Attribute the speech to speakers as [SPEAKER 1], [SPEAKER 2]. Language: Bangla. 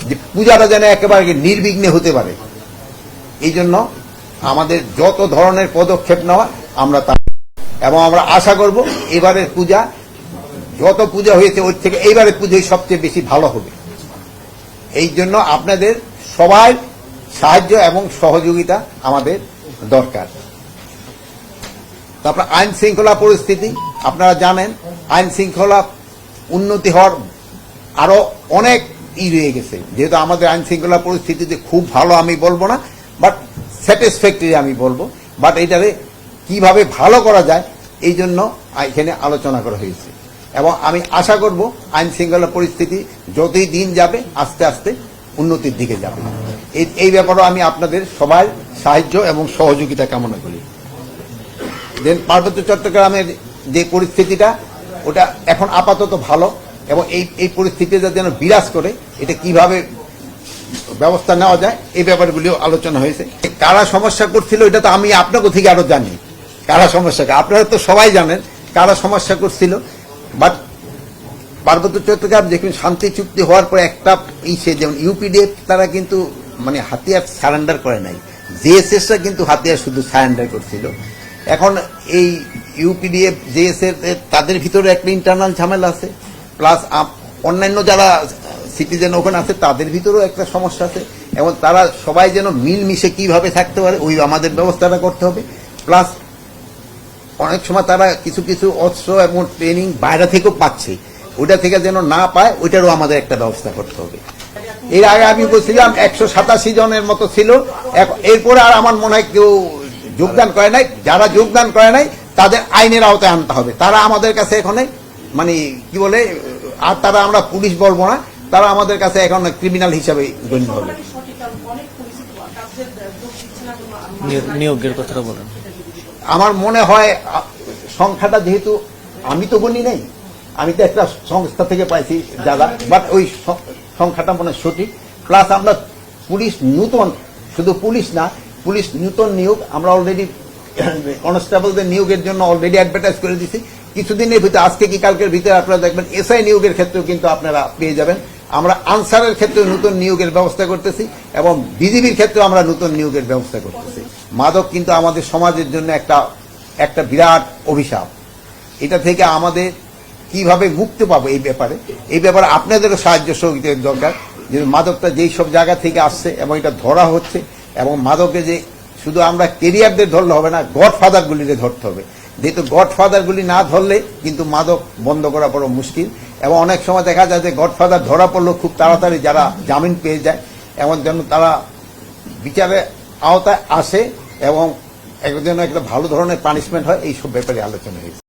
[SPEAKER 1] যে পূজাটা যেন একেবারে নির্বিঘ্নে হতে পারে। এই জন্য আমাদের যত ধরনের পদক্ষেপ নেওয়া আমরা তা, এবং আমরা আশা করব এবারের পূজা যত পূজা হয়েছে ওর থেকে এইবারের পুজোই সবচেয়ে বেশি ভালো হবে। এই জন্য আপনাদের সবাই সাহায্য এবং সহযোগিতা আমাদের দরকার। তারপর আইন শৃঙ্খলা পরিস্থিতি আপনারা জানেন, আইন শৃঙ্খলা উন্নতি হওয়ার আরো অনেক রয়ে গেছে। যেহেতু আমাদের আইন শৃঙ্খলা পরিস্থিতিতে খুব ভালো আমি বলবো না, বাট স্যাটিসফ্যাক্টরি আমি বলবো। বাট এটারে কিভাবে ভালো করা যায় এই জন্য এখানে আলোচনা করা হয়েছে, এবং আমি আশা করব আইন শৃঙ্খলা পরিস্থিতি যতই দিন যাবে আস্তে আস্তে উন্নতির দিকে যাবে। এই ব্যাপারেও আমি আপনাদের সবার সাহায্য এবং সহযোগিতা কামনা করি। দেন পার্বত্য চট্টগ্রামের যে পরিস্থিতিটা ওটা এখন আপাতত ভালো, এবং এই পরিস্থিতিটা যেন বিরাজ করে এটা কিভাবে ব্যবস্থা নেওয়া যায় এই ব্যাপারগুলিও আলোচনা হয়েছে। কারা সমস্যা করছিল এটা তো আমি আপনাকে থেকে আরো জানি, কারা সমস্যা, আপনারা তো সবাই জানেন কারা সমস্যা করছিল। বাট পার্বত্য চট্টগ্রাম দেখুন শান্তি চুক্তি হওয়ার পর একটা যেমন ইউপিডিএফ তারা কিন্তু মানে হাতিয়ার সারেন্ডার করে নাই, জেএসএসরা কিন্তু হাতিয়ার শুধু সারেন্ডার করছিল। এখন এই ইউপিডিএফ জেএসএস তাদের ভিতরে একটা ইন্টারনাল ঝামেলা আছে, প্লাস অন্যান্য যারা সিটিজেন ওখানে আছে তাদের ভিতরেও একটা সমস্যা আছে, এবং তারা সবাই যেন মিলমিশে কিভাবে থাকতে পারে ওই আমাদের ব্যবস্থাটা করতে হবে। প্লাস অনেক সময় তারা কিছু কিছু অস্ত্র এবং ট্রেনিং বাইরে থেকেও পাচ্ছে, ওটা থেকে যেন না পায় ওইটারও আমাদের একটা ব্যবস্থা করতে হবে। এর আগে আমি বলছিলাম 187 জনের মতো ছিল, এরপরে আর আমার মনে হয় কেউ যোগদান করে নাই। যারা যোগদান করে নাই তাদের আইনের আওতায় আনতে হবে। তারা আমাদের কাছে এখন মানে কি বলে, আর তারা আমরা পুলিশ বলবো না, তারা আমাদের কাছে এখন ক্রিমিনাল হিসাবে গণ্য হবে।
[SPEAKER 2] নিয়োগের কথাটা বলেন।
[SPEAKER 1] আমার মনে হয় সংখ্যাটা যেহেতু আমি তো গণি নাই, আমি তো একটা সংস্থা থেকে পাইছি যারা, বাট ওই সংখ্যাটা মনে সঠিক। প্লাস আমরা পুলিশ নূতন, শুধু পুলিশ না, পুলিশ নূতন নিয়োগ আমরা অলরেডি কনস্টেবলদের নিয়োগের জন্য অলরেডি অ্যাডভার্টাইজ করে দিচ্ছি। কিছুদিনের ভিতরে, আজকে কি কালকের ভিতরে আপনারা দেখবেন এসআই নিয়োগের ক্ষেত্রেও কিন্তু আপনারা পেয়ে যাবেন। আমরা আনসারের ক্ষেত্রে নতুন নিয়োগের ব্যবস্থা করতেছি, এবং বিজিবির ক্ষেত্রে আমরা নতুন নিয়োগের ব্যবস্থা করতেছি। মাদক কিন্তু আমাদের সমাজের জন্য একটা বিরাট অভিশাপ। এটা থেকে আমাদের কিভাবে মুক্তি পাবো এই ব্যাপারে আপনাদেরও সাহায্য সহযোগিতার দরকার। যে মাদকটা যেই সব জায়গা থেকে আসছে এবং এটা ধরা হচ্ছে, এবং মাদকে যে শুধু আমরা কেরিয়ারদের ধরলে হবে না, গডফাদারগুলিকে ধরতে হবে। যেহেতু গডফাদারগুলি না ধরলে কিন্তু মাদক বন্ধ করা বড় মুশকিল, এবং অনেক সময় দেখা যায় যে গডফাদার ধরা পড়লেও খুব তাড়াতাড়ি যারা জামিন পেয়ে যায়, এমন যেন তারা বিচারের আওতায় আসে এবং একজন একটা ভালো ধরনের পানিশমেন্ট হয়, এইসব ব্যাপারে আলোচনা হয়েছে।